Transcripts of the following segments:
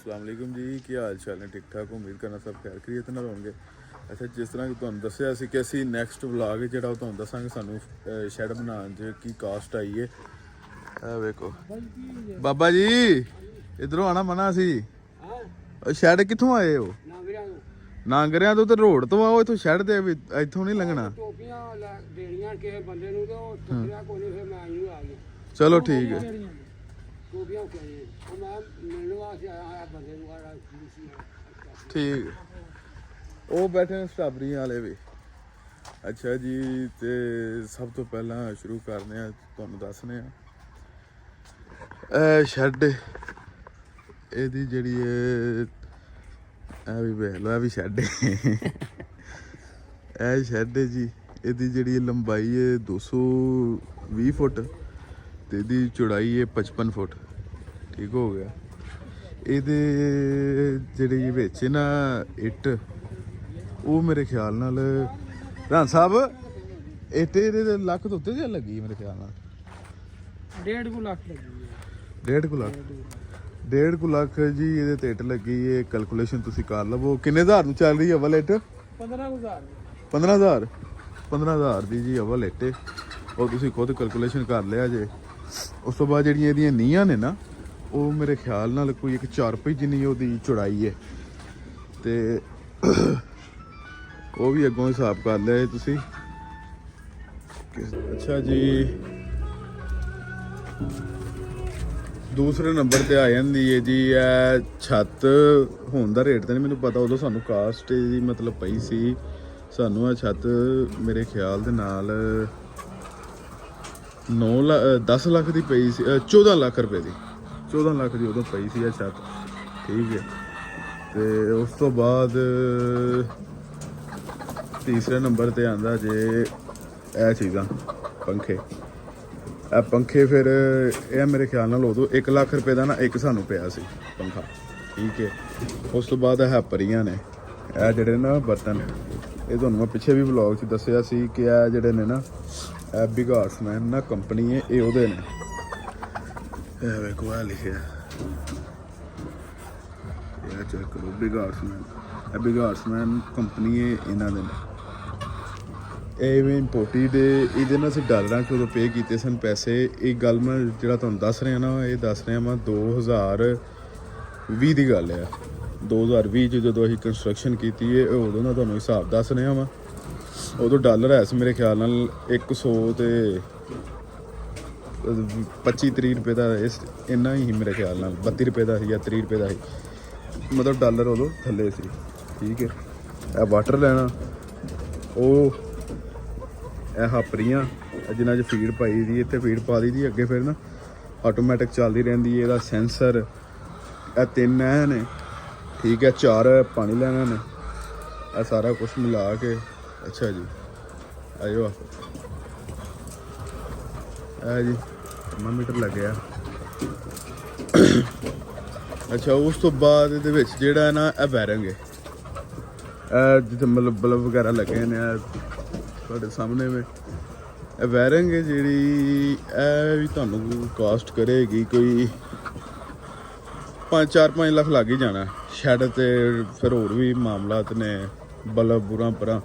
अस्सलाम वालेकुम जी, ਕੀ ਹਾਲ ਚਾਲ ਨੇ? ਠੀਕ ਠਾਕ, ਉਮੀਦ ਕਰਨਾ ਸਭ ਖੈਰ ਖੈਰੀਅਤ ਨਾਲ ਹੋਣਗੇ। ਅੱਛਾ, ਜਿਸ ਤਰ੍ਹਾਂ ਕਿ ਤੁਹਾਨੂੰ ਦੱਸਿਆ ਸੀ ਕਿ ਅਸੀਂ ਨੈਕਸਟ ਵਲੌਗ ਜਿਹੜਾ ਉਹ ਤੁਹਾਨੂੰ ਦੱਸਾਂਗੇ ਸਾਨੂੰ ਸ਼ੈਡ ਬਣਾਉਣ 'ਚ ਕੀ ਕਾਸਟ ਆਈ ਹੈ। ਇਹ ਵੇਖੋ ਬਾਬਾ ਜੀ, ਇਧਰੋਂ ਆਣਾ ਮਨਾ ਸੀ। ਉਹ ਸ਼ੈਡ ਕਿੱਥੋਂ ਆਏ ਹੋ? ਨਾਂਗਰਿਆਂ ਤੋਂ। ਤੇ ਰੋਡ ਤੋਂ ਆਓ, ਇੱਥੋਂ ਸ਼ੈਡ ਤੇ ਇੱਥੋਂ ਨਹੀਂ ਲੰਘਣਾ। ਟੋਪੀਆਂ ਦੇਣੀਆਂ ਕਿਸੇ ਬੰਦੇ ਨੂੰ ਤੇ ਉਹ ਟੁੱਟਿਆ ਕੋਈ ਨਹੀਂ, ਫਿਰ ਮੈਂ ਇਹਨੂੰ ਆ ਗਿਆ। ਚਲੋ ਠੀਕ ਹੈ। ਟੋਪੀਆਂ ਕਿਹੜੀਆਂ ਉਹ ਮੈਂ ਮਿਲਣ ਵਾਸਤੇ ਆਇਆ ਹਾਂ ਬੰਦੇ ਨੂੰ ਆੜਾ ਠੀਕ ਹੈ। ਉਹ ਬੈਠੇ ਨੇ ਸਟ੍ਰਾਬਰੀਆਂ ਵਾਲੇ ਵੀ। ਅੱਛਾ ਜੀ, ਤੇ ਸਭ ਤੋਂ ਪਹਿਲਾਂ ਸ਼ੁਰੂ ਕਰਦੇ ਹਾਂ, ਤੁਹਾਨੂੰ ਦੱਸਦੇ ਹਾਂ ਇਹ ਸ਼ੈਡ ਇਹਦੀ ਜਿਹੜੀ ਇਹ ਵੀ ਵੇਖ ਲਓ, ਇਹ ਵੀ ਸ਼ੈਡ ਇਹ ਸ਼ੈਡ ਹੈ ਜੀ। ਇਹਦੀ ਜਿਹੜੀ ਲੰਬਾਈ ਹੈ 220 ਫੁੱਟ ਤੇ ਇਹਦੀ ਚੌੜਾਈ ਹੈ 55 ਫੁੱਟ। ਠੀਕ ਹੋ ਗਿਆ। ਇਹਦੇ ਜਿਹੜੇ ਵਿੱਚ ਨਾ ਇੱਟ, ਉਹ ਮੇਰੇ ਖਿਆਲ ਨਾਲ ਰਾਣ ਸਾਹਿਬ ਇੱਟ ਇਹਦੇ ਲੱਖ ਤੋਂ ਉੱਤੇ ਲੱਗੀ ਮੇਰੇ ਖਿਆਲ ਨਾਲ। 1.5 ਲੱਖ ਲੱਗੀ ਹੈ। 1.5 ਲੱਖ ਜੀ ਇਹਦੇ ਤੇ ਇੱਟ ਲੱਗੀ ਹੈ। ਕੈਲਕੂਲੇਸ਼ਨ ਤੁਸੀਂ ਕਰ ਲਵੋ ਕਿੰਨੇ ਹਜ਼ਾਰ ਨੂੰ ਚੱਲ ਰਹੀ ਹੈ ਅਵਲ ਇੱਟ? 15,000 ਦੀ ਜੀ ਅਵਲ ਇੱਟ। ਉਹ ਤੁਸੀਂ ਖੁਦ ਕੈਲਕੂਲੇਸ਼ਨ ਕਰ ਲਿਆ ਜੇ। ਉਸ ਤੋਂ ਬਾਅਦ ਜਿਹੜੀਆਂ ਇਹਦੀਆਂ ਨੀਹਾਂ ਨੇ ਨਾ, ਉਹ ਮੇਰੇ ਖਿਆਲ ਨਾਲ ਕੋਈ 4 ਫੁੱਟ ਜਿੰਨੀ ਉਹਦੀ ਚੌੜਾਈ ਹੈ। ਤੇ ਉਹ ਵੀ ਅੱਗੋਂ ਹਿਸਾਬ ਕਰ ਲਿਆ ਤੁਸੀਂ। ਅੱਛਾ ਜੀ, ਦੂਸਰੇ ਨੰਬਰ ਤੇ ਆ ਜਾਂਦੀ ਹੈ ਜੀ ਇਹ ਛੱਤ। ਹੁਣ ਦਾ ਰੇਟ ਤਾਂ ਨਹੀਂ ਮੈਨੂੰ ਪਤਾ, ਉਦੋਂ ਸਾਨੂੰ ਕਾਸਟ ਦੀ ਮਤਲਬ ਪਈ ਸੀ ਸਾਨੂੰ ਇਹ ਛੱਤ ਮੇਰੇ ਖਿਆਲ ਦੇ ਨਾਲ 10 ਲੱਖ ਦੀ ਪਈ ਸੀ। 14 ਲੱਖ ਰੁਪਏ ਦੀ। 14 ਲੱਖ ਦੀ ਉਦੋਂ ਪਈ ਸੀ ਇਹ ਛੱਤ। ਠੀਕ ਹੈ। ਤੇ ਉਸ ਤੋਂ ਬਾਅਦ ਤੀਸਰੇ ਨੰਬਰ ਤੇ ਆਂਦਾ ਜੇ ਇਹ ਚੀਜ਼ਾਂ, ਪੰਖੇ। ਇਹ ਪੰਖੇ ਫਿਰ ਇਹ ਮੇਰੇ ਖਿਆਲ ਨਾਲ ਉਦੋਂ 1 ਲੱਖ ਰੁਪਏ ਦਾ ਨਾ ਇੱਕ ਸਾਨੂੰ ਪਿਆ ਸੀ ਪੰਖਾ। ਠੀਕ ਹੈ। ਉਸ ਤੋਂ ਬਾਅਦ ਇਹ ਪਰੀਆਂ ਨੇ, ਇਹ ਜਿਹੜੇ ਨਾ ਬਰਤਨ, ਇਹ ਤੁਹਾਨੂੰ ਮੈਂ ਪਿੱਛੇ ਵੀ ਵਲੌਗ 'ਚ ਦੱਸਿਆ ਸੀ ਕਿ ਇਹ ਜਿਹੜੇ ਨੇ ਨਾ, ਇਹ ਬਿਗਾਰਡਸਮੈਨ ਨਾ ਕੰਪਨੀ ਹੈ, ਇਹ ਉਹਦੇ ਨੇ। ਇਹ ਵੇਖੋ ਇਹ ਲਿਖਿਆ, ਇਹ ਚੈੱਕ ਕਰੋ, ਬਿਗਾਰਡਸਮੈਨ। ਇਹ ਬਿਗਾਰਡਸਮੈਨ ਕੰਪਨੀ ਹੈ, ਇਹਨਾਂ ਦੇ ਨੇ। ਇਹ ਵੀ ਇੰਪੋਰਟਡ ਦੇ। ਇਹਦੇ ਨਾਲ ਅਸੀਂ ਡਾਲਰਾਂ 'ਚ ਉਦੋਂ ਪੇ ਕੀਤੇ ਸਨ ਪੈਸੇ। ਇਹ ਗੱਲ ਮੈਂ ਜਿਹੜਾ ਤੁਹਾਨੂੰ ਦੱਸ ਰਿਹਾ ਨਾ, ਇਹ ਦੱਸ ਰਿਹਾ ਮੈਂ 2020 ਦੀ ਗੱਲ ਹੈ। 2020 'ਚ ਜਦੋਂ ਅਸੀਂ ਕੰਸਟਰਕਸ਼ਨ ਕੀਤੀ ਹੈ, ਉਦੋਂ ਦਾ ਤੁਹਾਨੂੰ ਹਿਸਾਬ ਦੱਸ ਰਿਹਾ ਵਾਂ। ਉਦੋਂ ਡਾਲਰ ਹੈ ਸੀ ਮੇਰੇ ਖਿਆਲ ਨਾਲ 100 ਤੇ 25-30 ਰੁਪਏ ਦਾ, ਇਸ ਇੰਨਾ ਹੀ ਮੇਰੇ ਖਿਆਲ ਨਾਲ 32 ਰੁਪਏ ਦਾ ਸੀ ਜਾਂ 30 ਰੁਪਏ ਦਾ ਸੀ। ਮਤਲਬ ਡਾਲਰ ਉਦੋਂ ਥੱਲੇ ਸੀ। ਠੀਕ ਹੈ। ਇਹ ਵਾਟਰ ਲੈਣਾ, ਉਹ ਇਹ ਹਾਪਰੀਆਂ ਜਿਨ੍ਹਾਂ 'ਚ ਫੀਡ ਪਾਈ ਦੀ, ਇੱਥੇ ਫੀਡ ਪਾ ਦੀ ਦੀ, ਅੱਗੇ ਫਿਰ ਨਾ ਆਟੋਮੈਟਿਕ ਚੱਲਦੀ ਰਹਿੰਦੀ ਹੈ। ਇਹਦਾ ਸੈਂਸਰ, ਇਹ 3 ਇਹ ਨੇ। ਠੀਕ ਹੈ। 4 ਪਾਣੀ ਲੈਣਾ ਨੇ। ਇਹ ਸਾਰਾ ਕੁਛ ਮਿਲਾ ਕੇ। ਅੱਛਾ ਜੀ, ਆਇਓ ਇਹ ਜੀ ਥਰਮਾਮੀਟਰ ਲੱਗਿਆ। ਅੱਛਾ, ਉਸ ਤੋਂ ਬਾਅਦ ਇਹਦੇ ਵਿੱਚ ਜਿਹੜਾ ਹੈ ਨਾ, ਇਹ ਬੈਰਿੰਗ ਹੈ। ਇਹ ਜਿੱਥੇ ਮਤਲਬ ਬਲਬ ਵਗੈਰਾ ਲੱਗੇ ਨੇ, ਤੁਹਾਡੇ ਸਾਹਮਣੇ ਵਿੱਚ ਇਹ ਵਾਇਰਿੰਗ ਹੈ ਜਿਹੜੀ, ਇਹ ਵੀ ਤੁਹਾਨੂੰ ਕਾਸਟ ਕਰੇਗੀ ਕੋਈ 4-5 ਲੱਖ ਲੱਗ ਹੀ ਜਾਣਾ ਸ਼ੈਡ ਤੇ। ਫਿਰ ਹੋਰ ਵੀ ਮਾਮਲਾਤ ਨੇ, ਬਲਬ ਬੁਰਾ ਪਰਾਂ।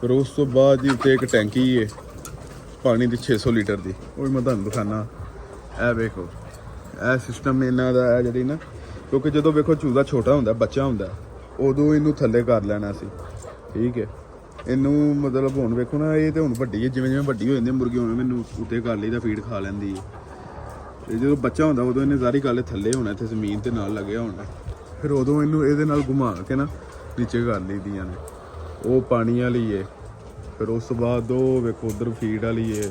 ਫਿਰ ਉਸ ਤੋਂ ਬਾਅਦ ਜੀ ਉੱਤੇ ਇੱਕ ਟੈਂਕੀ ਹੈ ਪਾਣੀ ਦੀ 600 ਲੀਟਰ ਦੀ, ਉਹ ਵੀ ਮੈਂ ਤੁਹਾਨੂੰ ਦਿਖਾਣਾ। ਇਹ ਵੇਖੋ, ਇਹ ਸਿਸਟਮ ਇਹਨਾਂ ਦਾ ਹੈ ਜਿਹੜੀ ਨਾ, ਕਿਉਂਕਿ ਜਦੋਂ ਵੇਖੋ ਚੂਜ਼ਾ ਛੋਟਾ ਹੁੰਦਾ, ਬੱਚਾ ਹੁੰਦਾ, ਉਦੋਂ ਇਹਨੂੰ ਥੱਲੇ ਕਰ ਲੈਣਾ ਸੀ। ਠੀਕ ਹੈ। ਇਹਨੂੰ ਮਤਲਬ ਹੁਣ ਵੇਖੋ ਨਾ, ਇਹ ਤਾਂ ਹੁਣ ਵੱਡੀ ਹੈ, ਜਿਵੇਂ ਜਿਵੇਂ ਵੱਡੀ ਹੋ ਜਾਂਦੀ ਮੁਰਗੀ ਉਵੇਂ ਮੈਨੂੰ ਉੱਤੇ ਕਰ ਲਈ ਤਾਂ ਫੀਡ ਖਾ ਲੈਂਦੀ ਹੈ। ਤੇ ਜਦੋਂ ਬੱਚਾ ਹੁੰਦਾ ਉਦੋਂ ਇਹਨੇ ਸਾਰੀ ਗੱਲ ਥੱਲੇ ਹੋਣਾ, ਇੱਥੇ ਜ਼ਮੀਨ ਤੇ ਨਾਲ ਲੱਗਿਆ ਹੋਣਾ। ਫਿਰ ਉਦੋਂ ਇਹਨੂੰ ਇਹਦੇ ਨਾਲ ਘੁਮਾ ਕੇ ਨਾ ਨੀਚੇ ਕਰ ਲਈਦੀਆਂ ਨੇ। ਉਹ ਪਾਣੀ ਵਾਲੀ ਹੈ। ਫਿਰ ਉਸ ਤੋਂ ਬਾਅਦ ਉਹ ਵੇਖੋ ਉੱਧਰ ਫੀਡ ਵਾਲੀ ਹੈ,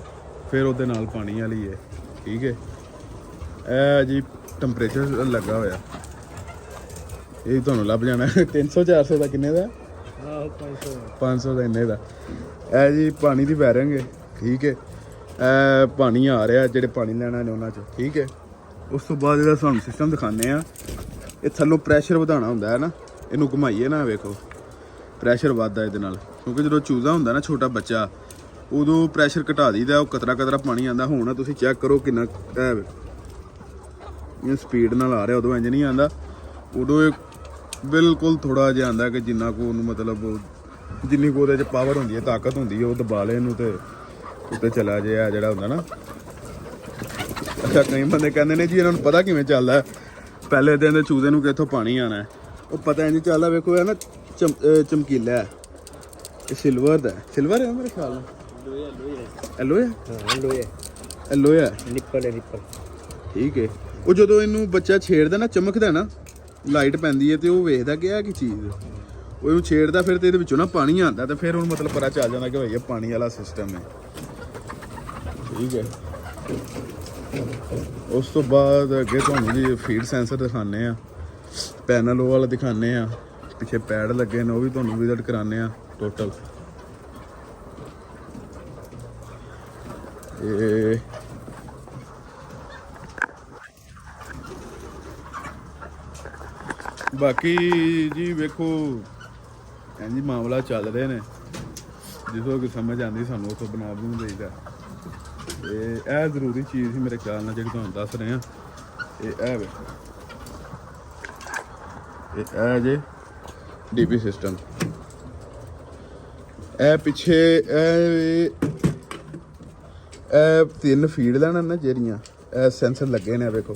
ਫਿਰ ਉਹਦੇ ਨਾਲ ਪਾਣੀ ਵਾਲੀ ਹੈ। ਠੀਕ ਹੈ। ਇਹ ਜੀ ਟੈਂਪਰੇਚਰ ਲੱਗਾ ਹੋਇਆ, ਇਹ ਤੁਹਾਨੂੰ ਲੱਭ ਜਾਣਾ 300-400 ਦਾ। ਕਿੰਨੇ ਦਾ? 500 ਦਾ, ਇੰਨੇ ਦਾ। ਇਹ ਜੀ ਪਾਣੀ ਦੀ ਵਾਇਰਿੰਗ ਹੈ। ਠੀਕ ਹੈ। ਇਹ ਪਾਣੀ ਆ ਰਿਹਾ, ਜਿਹੜੇ ਪਾਣੀ ਲੈਣਾ ਨੇ ਉਹਨਾਂ 'ਚ। ਠੀਕ ਹੈ। ਉਸ ਤੋਂ ਬਾਅਦ ਇਹਦਾ ਤੁਹਾਨੂੰ ਸਿਸਟਮ ਦਿਖਾਉਂਦੇ ਆ। ਇਹ ਥੱਲੋਂ ਪ੍ਰੈਸ਼ਰ ਵਧਾਉਣਾ ਹੁੰਦਾ ਹੈ ਨਾ, ਇਹਨੂੰ ਘੁਮਾਈਏ ਨਾ, ਵੇਖੋ ਪ੍ਰੈਸ਼ਰ ਵੱਧਦਾ ਇਹਦੇ ਨਾਲ, ਕਿਉਂਕਿ ਜਦੋਂ ਚੂਜ਼ਾ ਹੁੰਦਾ ਨਾ ਛੋਟਾ ਬੱਚਾ, ਉਦੋਂ ਪ੍ਰੈਸ਼ਰ ਘਟਾ ਦਈਦਾ, ਉਹ ਕਤਰਾ ਕਤਰਾ ਪਾਣੀ ਆਉਂਦਾ। ਹੁਣ ਤੁਸੀਂ ਚੈੱਕ ਕਰੋ ਕਿੰਨਾ, ਇਹ ਸਪੀਡ ਨਾਲ ਆ ਰਿਹਾ ਉਦੋਂ ਇੰਜ ਨਹੀਂ ਆਉਂਦਾ, ਉਦੋਂ ਇਹ ਬਿਲਕੁਲ ਥੋੜਾ ਜਿਹਾ ਆਉਂਦਾ ਕਿ ਜਿੰਨਾ ਕੁ ਉਹਨੂੰ ਮਤਲਬ ਜਿੰਨੀ ਕੁ ਉਹਦੇ 'ਚ ਪਾਵਰ ਹੁੰਦੀ ਹੈ, ਤਾਕਤ ਹੁੰਦੀ ਹੈ, ਉਹ ਦਬਾ ਲੈ ਇਹਨੂੰ ਤੇ ਉੱਤੇ ਚਲਾ ਜੇ ਆ ਜਿਹੜਾ ਹੁੰਦਾ ਨਾ। ਅੱਛਾ ਕਈ ਬੰਦੇ ਕਹਿੰਦੇ ਨੇ ਜੀ ਇਹਨਾਂ ਨੂੰ ਪਤਾ ਕਿਵੇਂ ਚੱਲਦਾ, ਪਹਿਲੇ ਦਿਨ ਦੇ ਚੂਜ਼ੇ ਨੂੰ ਕਿੱਥੋਂ ਪਾਣੀ ਆਉਣਾ ਹੈ, ਉਹ ਪਤਾ ਨਹੀਂ ਚੱਲਦਾ। ਵੇਖੋ ਇਹ ਨਾ ਚਮਕੀਲਾ ਹੈ, ਇਹ ਸਿਲਵਰ ਦਾ, ਸਿਲਵਰ ਹੈ ਮੇਰੇ ਖਿਆਲ ਨਾਲ, ਲੋਹਾ ਲੋਹਾ ਨਿੱਪਲ ਹੈ ਨਿੱਪਲ। ਠੀਕ ਹੈ। ਉਹ ਜਦੋਂ ਇਹਨੂੰ ਬੱਚਾ ਛੇੜਦਾ ਨਾ, ਚਮਕਦਾ ਨਾ, ਲਾਈਟ ਪੈਂਦੀ ਹੈ ਤੇ ਉਹ ਵੇਖਦਾ ਕਿ ਆ ਕੀ ਚੀਜ਼, ਉਹ ਇਹਨੂੰ ਛੇੜਦਾ ਫਿਰ ਤੇ ਇਹਦੇ ਵਿੱਚੋਂ ਨਾ ਪਾਣੀ ਆਉਂਦਾ ਤੇ ਫਿਰ ਉਹਨੂੰ ਮਤਲਬ ਪਤਾ ਚੱਲ ਜਾਂਦਾ ਕਿ ਭਾਈ ਇਹ ਪਾਣੀ ਵਾਲਾ ਸਿਸਟਮ ਹੈ। ਠੀਕ ਹੈ। ਉਸ ਤੋਂ ਬਾਅਦ ਅੱਗੇ ਤੁਹਾਨੂੰ ਜੀ ਫੀਡ ਸੈਂਸਰ ਦਿਖਾਉਂਦੇ ਆ, ਪੈਨਲ ਉਹ ਵਾਲਾ ਦਿਖਾਉਂਦੇ ਆ, ਪਿੱਛੇ ਪੈਡ ਲੱਗੇ ਨੇ ਉਹ ਵੀ ਤੁਹਾਨੂੰ ਵਿਜ਼ਿਟ ਕਰਾਉਂਦੇ ਆ ਟੋਟਲ। ਇਹ ਬਾਕੀ ਜੀ ਵੇਖੋ ਇੰਝ ਮਾਮਲਾ ਚੱਲ ਰਹੇ ਨੇ, ਜਿੱਥੋਂ ਕਿ ਸਮਝ ਆਉਂਦੀ ਸਾਨੂੰ ਉੱਥੋਂ ਬਣਾ ਬਣਾ ਦੇਈਦਾ। ਇਹ ਜ਼ਰੂਰੀ ਚੀਜ਼ ਸੀ ਮੇਰੇ ਖਿਆਲ ਨਾਲ ਜਿਹੜੀ ਤੁਹਾਨੂੰ ਦੱਸ ਰਹੇ ਆ। ਇਹ ਵੇ ਇਹ ਜੇ ਡੀਪੀ ਸਿਸਟਮ, ਇਹ ਪਿੱਛੇ ਇਹ 3 ਫੀਡ ਲੈਣਾ ਨਾ ਜਿਹੜੀਆਂ ਇਹ ਸੈਂਸਰ ਲੱਗੇ ਨੇ। ਵੇਖੋ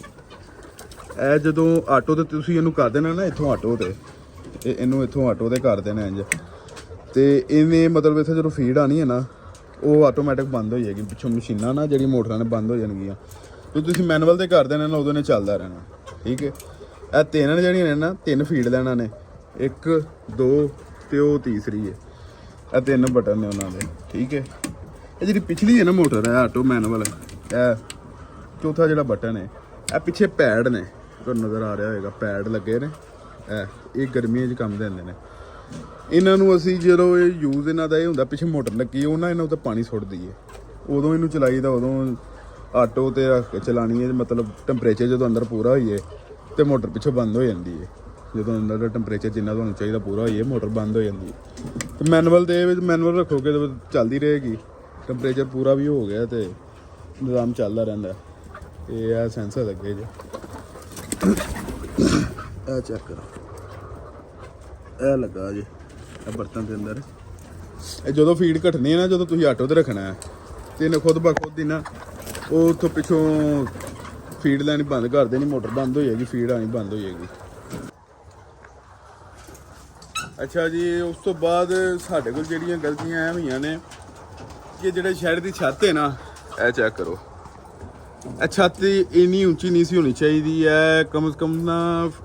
ਇਹ ਜਦੋਂ ਆਟੋ ਤੇ ਤੁਸੀਂ ਇਹਨੂੰ ਕਰ ਦੇਣਾ ਨਾ, ਇੱਥੋਂ ਆਟੋ ਤੇ ਇਹਨੂੰ ਇੱਥੋਂ ਆਟੋ ਤੇ ਕਰ ਦੇਣਾ ਇੰਜ, ਤੇ ਇਵੇਂ ਮਤਲਬ ਇੱਥੇ ਜਦੋਂ ਫੀਡ ਆਣੀ ਹੈ ਨਾ, ਉਹ ਆਟੋਮੈਟਿਕ ਬੰਦ ਹੋ ਜਾਏਗੀ। ਪਿੱਛੋਂ ਮਸ਼ੀਨਾਂ ਨਾ ਜਿਹੜੀਆਂ ਮੋਟਰਾਂ ਨੇ ਬੰਦ ਹੋ ਜਾਣਗੀਆਂ, ਤੇ ਤੁਸੀਂ ਮੈਨੂਅਲ ਤੇ ਕਰ ਦੇਣਾ ਨਾ, ਉਦੋਂ ਨੇ ਚੱਲਦਾ ਰਹਿਣਾ। ਠੀਕ ਹੈ। ਇਹ 3 ਜਿਹੜੀਆਂ ਨੇ ਨਾ, 3 ਫੀਡ ਲੈਣਾ ਨੇ, 1 2 ਤੇ ਉਹ ਤੀਸਰੀ ਹੈ। ਇਹ 3 ਬਟਨ ਨੇ ਉਹਨਾਂ ਦੇ। ਠੀਕ ਹੈ। ਇਹ ਜਿਹੜੀ ਪਿਛਲੀ ਹੈ ਨਾ ਮੋਟਰ ਹੈ ਆਟੋ ਮੈਨੂਅਲ, ਇਹ ਚੌਥਾ ਜਿਹੜਾ ਬਟਨ ਹੈ, ਇਹ ਪਿੱਛੇ ਪੈਡ ਨੇ, ਤੁਹਾਨੂੰ ਨਜ਼ਰ ਆ ਰਿਹਾ ਹੋਏਗਾ, ਪੈਡ ਲੱਗੇ ਨੇ। ਇਹ ਗਰਮੀਆਂ 'ਚ ਕੰਮ ਦੇ ਹੁੰਦੇ ਨੇ। ਇਹਨਾਂ ਨੂੰ ਅਸੀਂ ਜਦੋਂ ਇਹ ਯੂਜ਼ ਇਹਨਾਂ ਦਾ ਇਹ ਹੁੰਦਾ, ਪਿੱਛੇ ਮੋਟਰ ਲੱਗੀ ਉਹ ਨਾ ਇਹਨਾਂ ਉੱਤੇ ਪਾਣੀ ਸੁੱਟਦੀ ਹੈ, ਉਦੋਂ ਇਹਨੂੰ ਚਲਾਈਦਾ, ਉਦੋਂ ਆਟੋ ਤੇ ਰੱਖ ਕੇ ਚਲਾਉਣੀ ਹੈ। ਮਤਲਬ ਟੈਂਪਰੇਚਰ ਜਦੋਂ ਅੰਦਰ ਪੂਰਾ ਹੋਈਏ ਤੇ ਮੋਟਰ ਪਿੱਛੋਂ ਬੰਦ ਹੋ ਜਾਂਦੀ ਹੈ। ਜਦੋਂ ਅੰਦਰ ਦਾ ਟੈਂਪਰੇਚਰ ਜਿੰਨਾ ਤੁਹਾਨੂੰ ਚਾਹੀਦਾ ਪੂਰਾ ਹੋਈਏ, ਮੋਟਰ ਬੰਦ ਹੋ ਜਾਂਦੀ ਹੈ। ਤੇ ਮੈਨੂਅਲ ਦੇ ਵਿੱਚ ਮੈਨੂਅਲ ਰੱਖੋਗੇ ਤਾਂ ਚੱਲਦੀ ਰਹੇਗੀ, ਟੈਂਪਰੇਚਰ ਪੂਰਾ ਵੀ ਹੋ ਗਿਆ ਤੇ ਨਿਜ਼ਾਮ ਚੱਲਦਾ ਰਹਿੰਦਾ। ਇਹ ਸੈਂਸਰ ਲੱਗੇ ਜੇ, ਇਹ ਚੈੱਕ ਕਰੋ, ਇਹ ਲੱਗਾ ਜੀ ਇਹ ਬਰਤਨ ਦੇ ਅੰਦਰ। ਇਹ ਜਦੋਂ ਫੀਡ ਘਟਣੀ ਹੈ ਨਾ, ਜਦੋਂ ਤੁਸੀਂ ਆਟੋ ਤੇ ਰੱਖਣਾ ਹੈ ਤੇ ਇਹਨੇ ਖੁਦ ਬ ਖੁਦ ਹੀ ਨਾ ਉਹ ਉੱਥੋਂ ਪਿੱਛੋਂ ਫੀਡ ਲੈਣੀ ਬੰਦ ਕਰ ਦੇਣੀ, ਮੋਟਰ ਬੰਦ ਹੋ ਜਾਏਗੀ, ਫੀਡ ਆਣੀ ਬੰਦ ਹੋ ਜਾਏਗੀ। ਅੱਛਾ ਜੀ, ਉਸ ਤੋਂ ਬਾਅਦ ਸਾਡੇ ਕੋਲ ਜਿਹੜੀਆਂ ਗਲਤੀਆਂ ਇਹ ਹੋਈਆਂ ਨੇ ਕਿ ਜਿਹੜੇ ਸ਼ੈਡ ਦੀ ਛੱਤ ਹੈ ਨਾ, ਇਹ ਚੈੱਕ ਕਰੋ, ਇਹ ਛੱਤ ਇੰਨੀ ਉੱਚੀ ਨਹੀਂ ਸੀ ਹੋਣੀ ਚਾਹੀਦੀ ਹੈ, ਕਮ ਸੇ ਕਮ ਨਾ